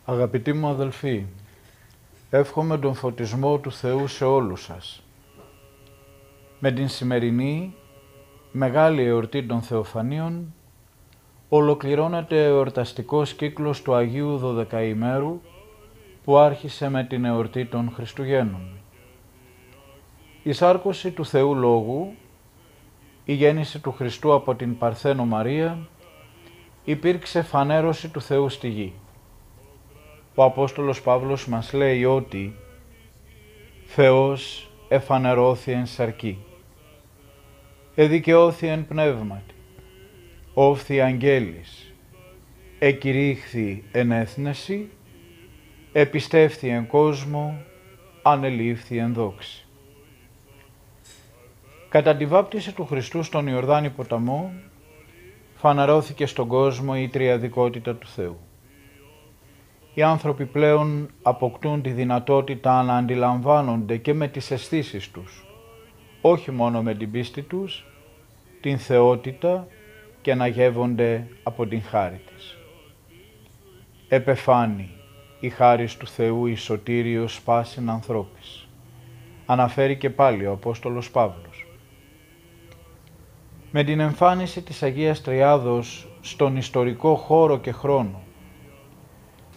Αγαπητοί μου αδελφοί, εύχομαι τον φωτισμό του Θεού σε όλους σας. Με την σημερινή μεγάλη εορτή των Θεοφανίων ολοκληρώνεται ο εορταστικός κύκλος του Αγίου Δωδεκαημέρου που άρχισε με την εορτή των Χριστουγέννων. Η σάρκωση του Θεού Λόγου, η γέννηση του Χριστού από την Παρθένο Μαρία, υπήρξε φανέρωση του Θεού στη γη. Ο Απόστολος Παύλος μας λέει ότι «Θεός εφανερώθη εν σαρκή, εδικαιώθη εν πνεύματι, όφθη αγγέλης, εκηρύχθη εν έθνεση, επιστεύθη εν κόσμο, ανελήφθη εν δόξη». Κατά τη βάπτιση του Χριστού στον Ιορδάνη ποταμό, φανερώθηκε στον κόσμο η τριαδικότητα του Θεού. Οι άνθρωποι πλέον αποκτούν τη δυνατότητα να αντιλαμβάνονται και με τις αισθήσεις τους, όχι μόνο με την πίστη τους, την θεότητα και να γεύονται από την χάρη της. «Επεφάνει η χάρις του Θεού η σωτήριος πάσιν ανθρώπης», αναφέρει και πάλι ο Απόστολος Παύλος. Με την εμφάνιση της Αγίας Τριάδος στον ιστορικό χώρο και χρόνο,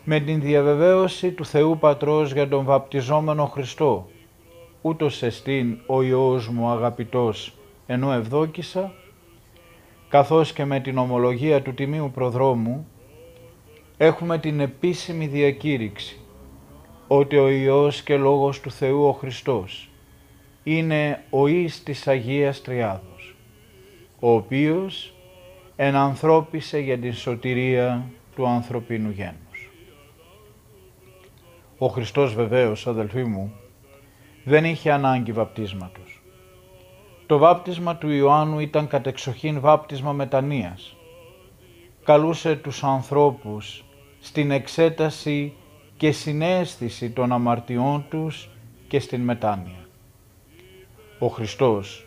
με την διαβεβαίωση του Θεού Πατρός για τον βαπτιζόμενο Χριστό, ούτως εστίν ο Υιός μου αγαπητός ενώ ευδόκησα, καθώς και με την ομολογία του Τιμίου Προδρόμου, έχουμε την επίσημη διακήρυξη ότι ο Υιός και Λόγος του Θεού ο Χριστός είναι ο Υιός της Αγίας Τριάδος, ο οποίος ενανθρώπισε για την σωτηρία του ανθρωπίνου γένους. Ο Χριστός βεβαίως, αδελφοί μου, δεν είχε ανάγκη βαπτίσματος. Το βάπτισμα του Ιωάννου ήταν κατεξοχήν βάπτισμα μετανοίας. Καλούσε τους ανθρώπους στην εξέταση και συναίσθηση των αμαρτιών τους και στην μετάνοια. Ο Χριστός,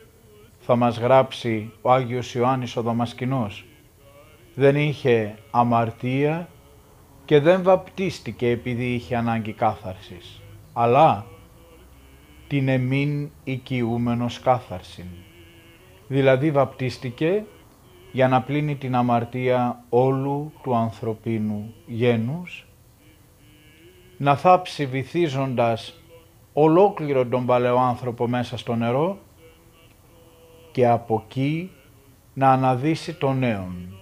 θα μας γράψει ο Άγιος Ιωάννης ο Δαμασκηνός, δεν είχε αμαρτία και δεν βαπτίστηκε επειδή είχε ανάγκη κάθαρσης, αλλά την εμήν οικειούμενος κάθαρσιν. Δηλαδή βαπτίστηκε για να πλύνει την αμαρτία όλου του ανθρωπίνου γένους, να θάψει βυθίζοντας ολόκληρο τον παλαιό άνθρωπο μέσα στο νερό και από εκεί να αναδύσει τον νέον,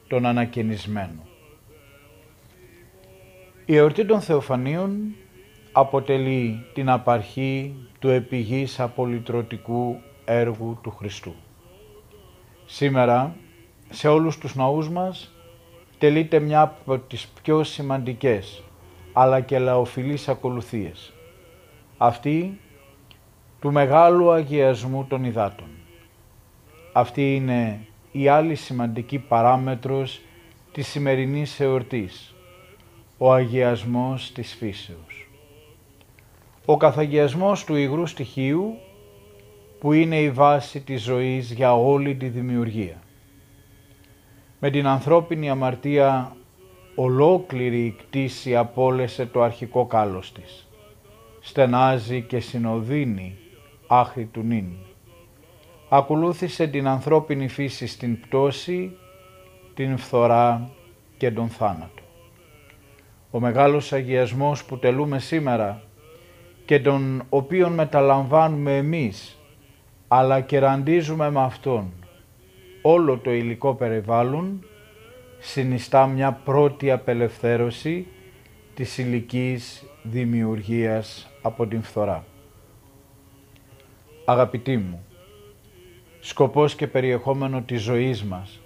τον ανακαινισμένο. Η εορτή των Θεοφανίων αποτελεί την απαρχή του επιγής απολυτρωτικού έργου του Χριστού. Σήμερα, σε όλους τους ναούς μας, τελείται μια από τις πιο σημαντικές, αλλά και λαοφιλείς ακολουθίες, αυτή του μεγάλου αγιασμού των υδάτων. Αυτή είναι η άλλη σημαντική παράμετρος της σημερινής εορτής, ο αγιασμός της φύσεως. Ο καθαγιασμός του υγρού στοιχείου, που είναι η βάση της ζωής για όλη τη δημιουργία. Με την ανθρώπινη αμαρτία ολόκληρη η κτήση απόλεσε το αρχικό κάλος της. Στενάζει και συνοδύνει άχρη του νυν. Ακολούθησε την ανθρώπινη φύση στην πτώση, την φθορά και τον θάνατο. Ο μεγάλος αγιασμός που τελούμε σήμερα και τον οποίον μεταλαμβάνουμε εμείς, αλλά και ραντίζουμε με αυτόν όλο το υλικό περιβάλλον, συνιστά μια πρώτη απελευθέρωση της υλικής δημιουργίας από την φθορά. Αγαπητοί μου, σκοπός και περιεχόμενο της ζωής μας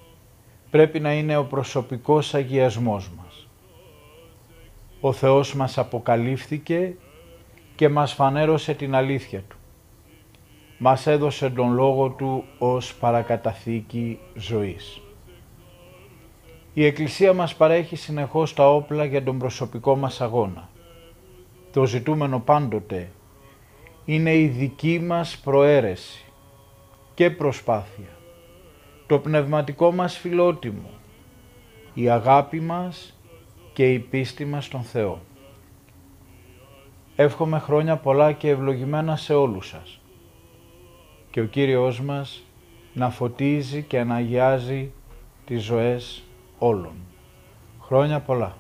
πρέπει να είναι ο προσωπικός αγιασμός μας. Ο Θεός μας αποκαλύφθηκε και μας φανέρωσε την αλήθεια Του. Μας έδωσε τον Λόγο Του ως παρακαταθήκη ζωής. Η Εκκλησία μας παρέχει συνεχώς τα όπλα για τον προσωπικό μας αγώνα. Το ζητούμενο πάντοτε είναι η δική μας προαίρεση και προσπάθεια, το πνευματικό μας φιλότιμο, η αγάπη μας και η πίστη μας στον Θεό. Εύχομαι χρόνια πολλά και ευλογημένα σε όλους σας και ο Κύριος μας να φωτίζει και να αγιάζει τις ζωές όλων. Χρόνια πολλά.